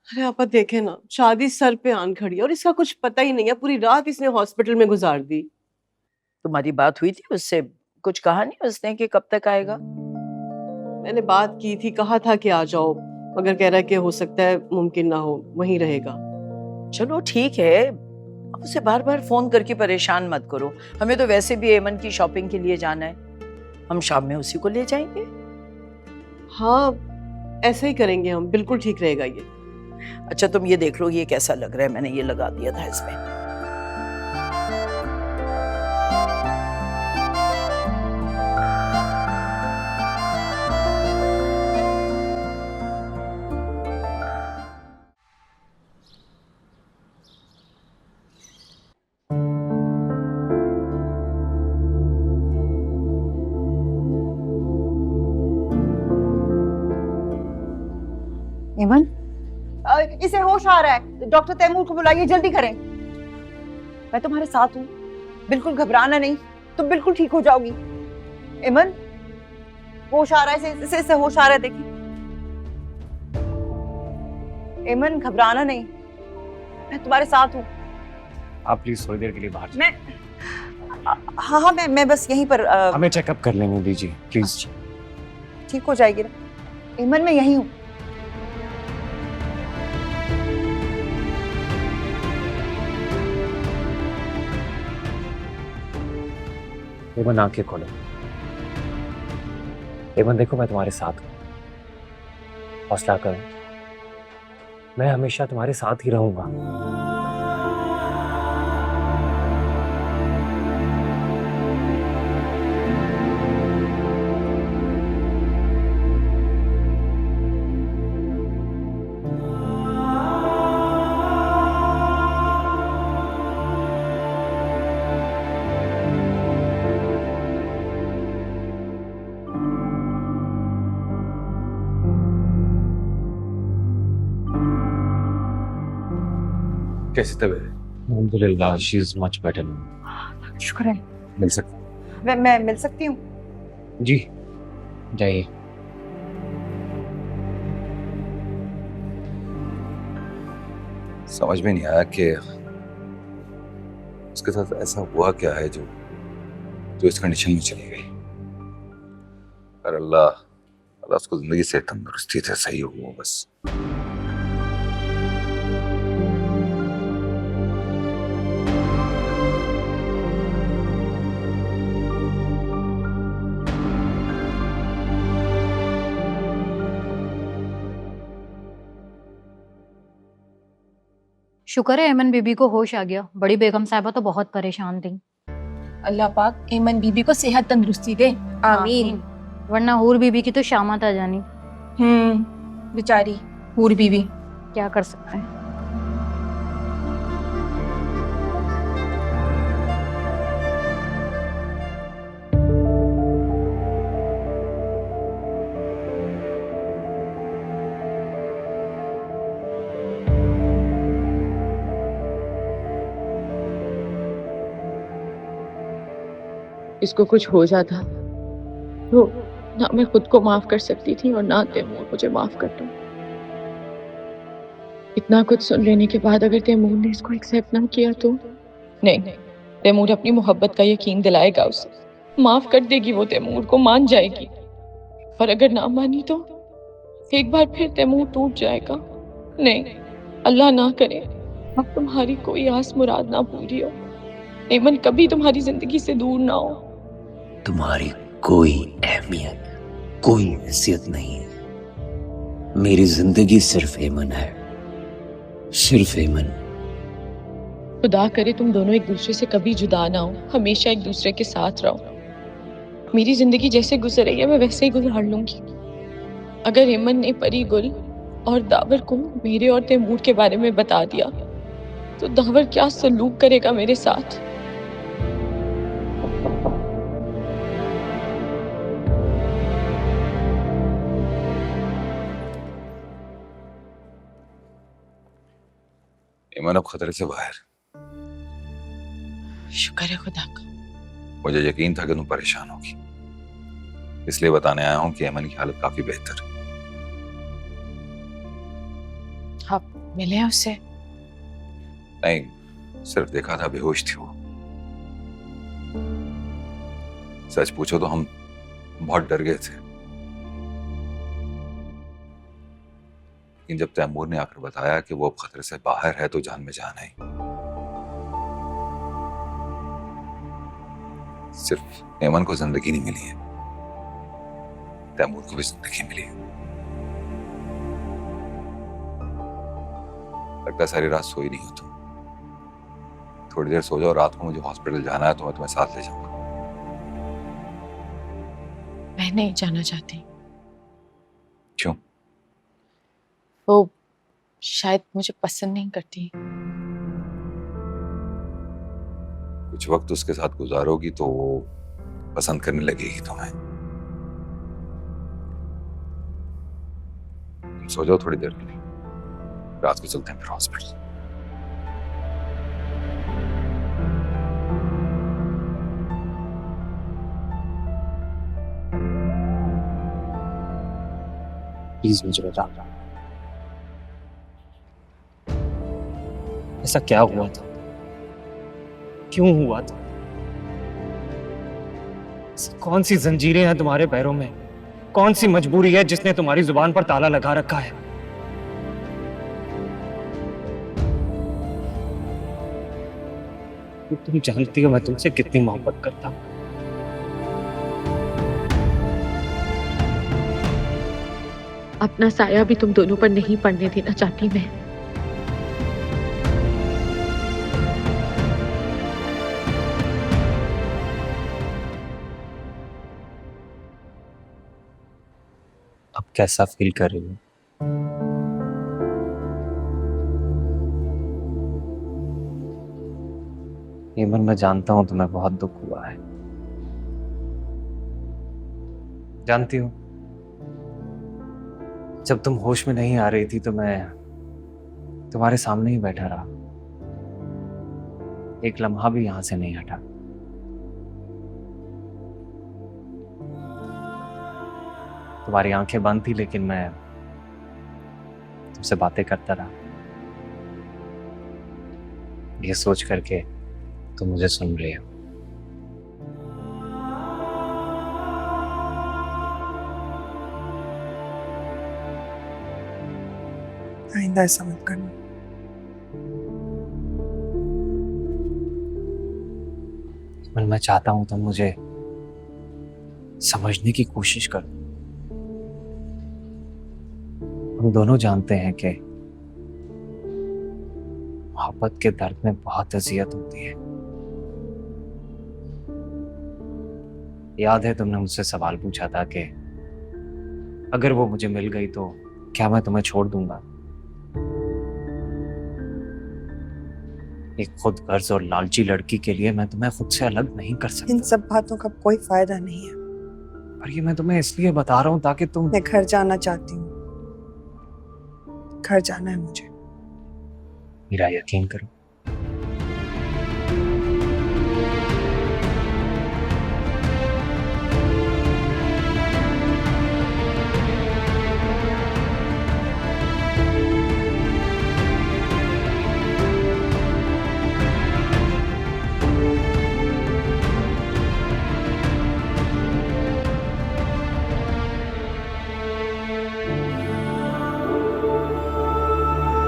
अरे आपा देखे ना, शादी सर पे आन खड़ी है और इसका कुछ पता ही नहीं है। पूरी रात इसने हॉस्पिटल में गुजार दी। तुम्हारी बात हुई थी उससे? कुछ कहा नहीं उसने कि कब तक आएगा? मैंने बात की थी, कहा था कि आ जाओ, मगर कह रहा है कि हो सकता है मुमकिन ना हो, वहीं रहेगा। चलो ठीक है, अब उसे बार बार फोन करके परेशान मत करो। हमें तो वैसे भी एमन की शॉपिंग के लिए जाना है, हम शाम में उसी को ले जाएंगे। हाँ ऐसे ही करेंगे हम, बिल्कुल ठीक रहेगा ये। अच्छा तुम ये देख लो ये कैसा लग रहा है, मैंने ये लगा दिया था इसमें। एमन, इसे होश आ रहा है, डॉक्टर तैमूर को बुलाइए, जल्दी करें। मैं तुम्हारे साथ हूँ, बिल्कुल घबराना नहीं, तुम बिल्कुल ठीक हो जाओगी। एमन, होश आ रहा है, इसे होश आ रहा है, देखिए। एमन घबराना नहीं, मैं तुम्हारे साथ हूँ। आप प्लीज थोड़ी देर के लिए बाहर मैं हाँ मैं बस यहीं पर हमें चेकअप कर लेने दीजिए प्लीज। ठीक हो जाएगी ना। एमन मैं यहीं हूँ। एमन आंखें खोलो। एमन देखो मैं तुम्हारे साथ हूँ, हौसला करो, मैं हमेशा तुम्हारे साथ ही रहूंगा। कैसी तबीयत है? अल्हम्दुलिल्लाह, शी इज मच बेटर। शुक्र है। मिल सकती? मैं मिल सकती हूँ? जी जाइए। समझ में नहीं आया कि उसके साथ ऐसा हुआ क्या है जो जो इस कंडीशन में चली गई। पर अल्लाह अल्लाह उसको जिंदगी से तंदुरुस्ती से सही हो बस। शुक्र है एमन बीबी को होश आ गया। बड़ी बेगम साहिबा तो बहुत परेशान थी। अल्लाह पाक एमन बीबी को सेहत तंदुरुस्ती दे, आमीन। वरना हूर बीबी की तो शामत आ जानी। बेचारी हूर बीबी। क्या कर सकते हैं। इसको कुछ हो जाता तो ना मैं खुद को माफ कर सकती थी और ना तैमूर मुझे माफ करता। इतना कुछ सुन लेने के बाद अगर तैमूर ने इसको एक्सेप्ट ना किया तो नहीं, तैमूर अपनी मोहब्बत का यकीन दिलाएगा उसे, माफ कर देगी वो तैमूर को, मान जाएगी। और अगर ना मानी तो एक बार फिर तैमूर टूट जाएगा। नहीं, अल्लाह ना करे अब तुम्हारी कोई आस मुराद ना पूरी हो, एमन कभी तुम्हारी जिंदगी से दूर ना हो। तुम्हारी कोई अहमियत, कोई हैसियत नहीं है। मेरी जिंदगी सिर्फ एमन है, सिर्फ एमन। खुदा करे तुम दोनों एक दूसरे से कभी जुदा ना हो, हमेशा एक दूसरे के साथ रहो। मेरी जिंदगी जैसे गुजर रही है मैं वैसे ही गुजार लूंगी। अगर एमन ने परी गुल और दावर को मेरे और तैमूर के बारे में बता दिया तो दावर क्या सलूक करेगा मेरे साथ। ईमान अब खतरे से बाहर। शुक्र है खुदा का। मुझे यकीन था कि तुम परेशान होगी, इसलिए बताने आया हूं कि एमन की हालत काफी बेहतर है। हाँ मिले हैं उससे? नहीं, सिर्फ देखा था, बेहोश थी वो। सच पूछो तो हम बहुत डर गए थे, लेकिन जब तैमूर ने आकर बताया कि वो अब खतरे से बाहर है तो जान में जान आई। सिर्फ ऐमन को जिंदगी नहीं मिली है, तैमूर को भी जिंदगी मिली है। लगता सारी रात सोई नहीं हो तुम। थोड़ी देर सो जाओ, रात को मुझे हॉस्पिटल जाना है तो मैं तुम्हें साथ ले जाऊंगा। मैं नहीं जाना चाहती। क्यों? वो शायद मुझे पसंद नहीं करती। कुछ वक्त उसके साथ गुजारोगी तो वो पसंद करने लगेगी तुम्हें। तुम सो जाओ थोड़ी देर के लिए, रात को चलते हैं फिर हॉस्पिटल। प्लीज मुझे बता, ऐसा क्या हुआ था? क्यों हुआ था? ऐसी कौन सी जंजीरें हैं तुम्हारे पैरों में? कौन सी मजबूरी है जिसने तुम्हारी जुबान पर ताला लगा रखा है? तुम जानती हो मैं तुमसे कितनी मोहब्बत करता हूं। अपना साया भी तुम दोनों पर नहीं पड़ने देना चाहती मैं। अब कैसा फील कर रही हो? ऐमन, मैं जानता हूं तुम्हें बहुत दुख हुआ है, जानती हूँ। जब तुम होश में नहीं आ रही थी तो मैं तुम्हारे सामने ही बैठा रहा, एक लम्हा भी यहां से नहीं हटा। तुम्हारी आंखें बंद थी लेकिन मैं तुमसे बातें करता रहा, ये सोच करके तुम मुझे सुन रही हो। आइंदा ऐसा मत करना। मैं चाहता हूं तुम मुझे समझने की कोशिश करो। हम दोनों जानते हैं कि मोहब्बत के दर्द में बहुत अजियत होती है। याद है तुमने मुझसे सवाल पूछा था कि अगर वो मुझे मिल गई तो क्या मैं तुम्हें छोड़ दूंगा? एक खुद गर्ज और लालची लड़की के लिए मैं तुम्हें खुद से अलग नहीं कर सकता। इन सब बातों का कोई फायदा नहीं है। पर ये मैं तुम्हें इसलिए बता रहा हूं ताकि तुम। मैं घर जाना चाहती हूँ, घर जाना है मुझे। मेरा यकीन करो,